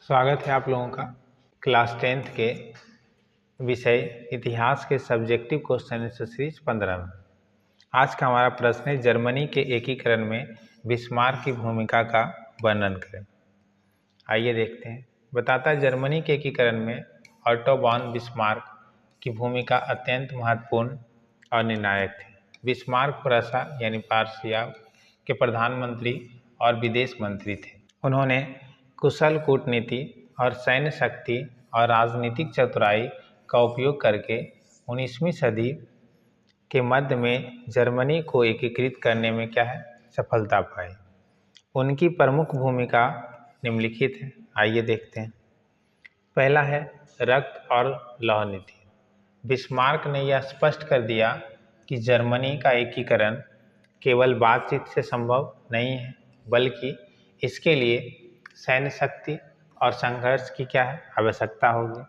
स्वागत है आप लोगों का क्लास 10th के विषय इतिहास के सब्जेक्टिव क्वेश्चन आंसर सीरीज 15 में। आज का हमारा प्रश्न है जर्मनी के एकीकरण में बिस्मार्क की भूमिका का वर्णन करें। आइए देखते हैं। बताता है जर्मनी के एकीकरण में ऑटो वॉन बिस्मार्क की भूमिका अत्यंत महत्वपूर्ण और निर्णायक थी। बिस्मार्क प्रूसिया यानी प्रूसिया के प्रधानमंत्री और विदेश मंत्री थे। उन्होंने कुशल कूटनीति और सैन्य शक्ति और राजनीतिक चतुराई का उपयोग करके 19वीं सदी के मध्य में जर्मनी को एकीकृत करने में सफलता पाई। उनकी प्रमुख भूमिका निम्नलिखित है। आइए देखते हैं। पहला है रक्त और लौह नीति। बिस्मार्क ने यह स्पष्ट कर दिया कि जर्मनी का एकीकरण केवल बातचीत से संभव नहीं है, बल्कि इसके लिए सैन्य शक्ति और संघर्ष की आवश्यकता होगी।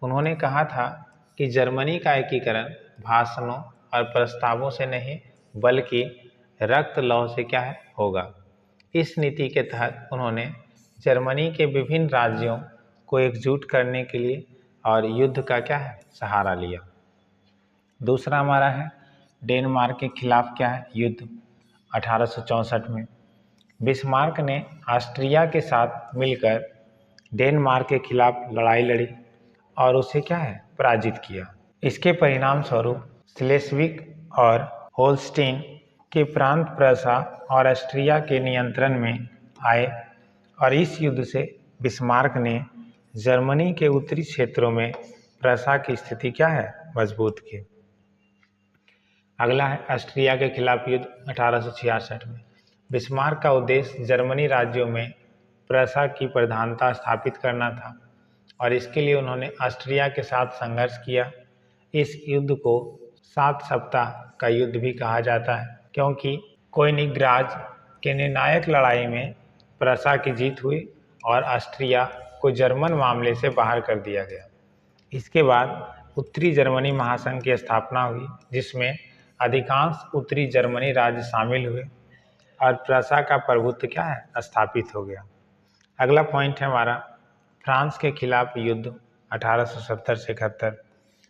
उन्होंने कहा था कि जर्मनी का एकीकरण भाषणों और प्रस्तावों से नहीं, बल्कि रक्त लौह से होगा। इस नीति के तहत उन्होंने जर्मनी के विभिन्न राज्यों को एकजुट करने के लिए और युद्ध का सहारा लिया। दूसरा हमारा है डेनमार्क के खिलाफ युद्ध 1864 में। बिस्मार्क ने ऑस्ट्रिया के साथ मिलकर डेनमार्क के खिलाफ लड़ाई लड़ी और उसे पराजित किया। इसके परिणाम स्वरूप स्लेस्विग और होल्स्टीन के प्रांत प्रूसिया और ऑस्ट्रिया के नियंत्रण में आए और इस युद्ध से बिस्मार्क ने जर्मनी के उत्तरी क्षेत्रों में प्रूसिया की स्थिति मजबूत की। अगला है ऑस्ट्रिया के खिलाफ युद्ध 1866 में। बिस्मार्क का उद्देश्य जर्मनी राज्यों में प्रूसिया की प्रधानता स्थापित करना था और इसके लिए उन्होंने ऑस्ट्रिया के साथ संघर्ष किया। इस युद्ध को 7 सप्ताह का युद्ध भी कहा जाता है, क्योंकि कोनिग्राज के निर्णायक लड़ाई में प्रूसिया की जीत हुई और ऑस्ट्रिया को जर्मन मामले से बाहर कर दिया गया। इसके बाद उत्तरी जर्मनी महासंघ की स्थापना हुई, जिसमें अधिकांश उत्तरी जर्मनी राज्य शामिल हुए और प्रूसिया का प्रभुत्व स्थापित हो गया। अगला पॉइंट है हमारा फ्रांस के खिलाफ युद्ध 1870 से 71।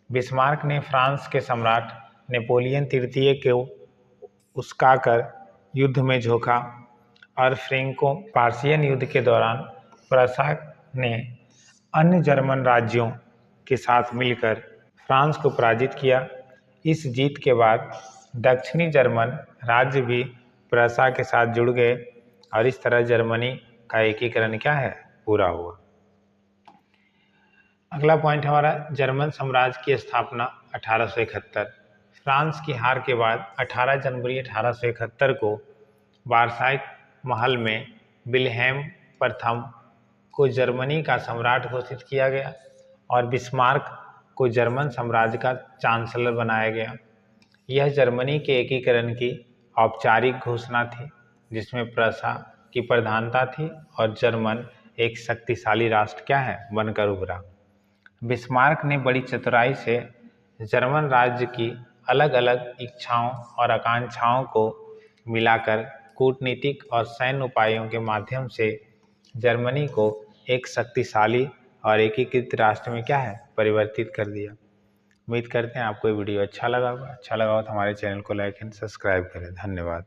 बिस्मार्क ने फ्रांस के सम्राट नेपोलियन तृतीय को उस्काकर युद्ध में झोंका और फ्रैंको पर्शियन युद्ध के दौरान प्रूसिया ने अन्य जर्मन राज्यों के साथ मिलकर फ्रांस को पराजित किया। इस जीत के बाद दक्षिणी जर्मन राज्य भी प्रूसिया के साथ जुड़ गए और इस तरह जर्मनी का एकीकरण पूरा हुआ। अगला पॉइंट हमारा जर्मन साम्राज्य की स्थापना 1871। फ्रांस की हार के बाद 18 जनवरी 1871 को वर्साई महल में विल्हेम प्रथम को जर्मनी का सम्राट घोषित किया गया और बिस्मार्क को जर्मन साम्राज्य का चांसलर बनाया गया। यह जर्मनी के एकीकरण की औपचारिक घोषणा थी, जिसमें प्रूसिया की प्रधानता थी और जर्मन एक शक्तिशाली राष्ट्र बनकर उभरा। बिस्मार्क ने बड़ी चतुराई से जर्मन राज्य की अलग अलग इच्छाओं और आकांक्षाओं को मिलाकर कूटनीतिक और सैन्य उपायों के माध्यम से जर्मनी को एक शक्तिशाली और एकीकृत राष्ट्र में परिवर्तित कर दिया। उम्मीद करते हैं आपको ये वीडियो अच्छा लगा होगा। अच्छा लगा हो तो हमारे चैनल को लाइक एंड सब्सक्राइब करें। धन्यवाद।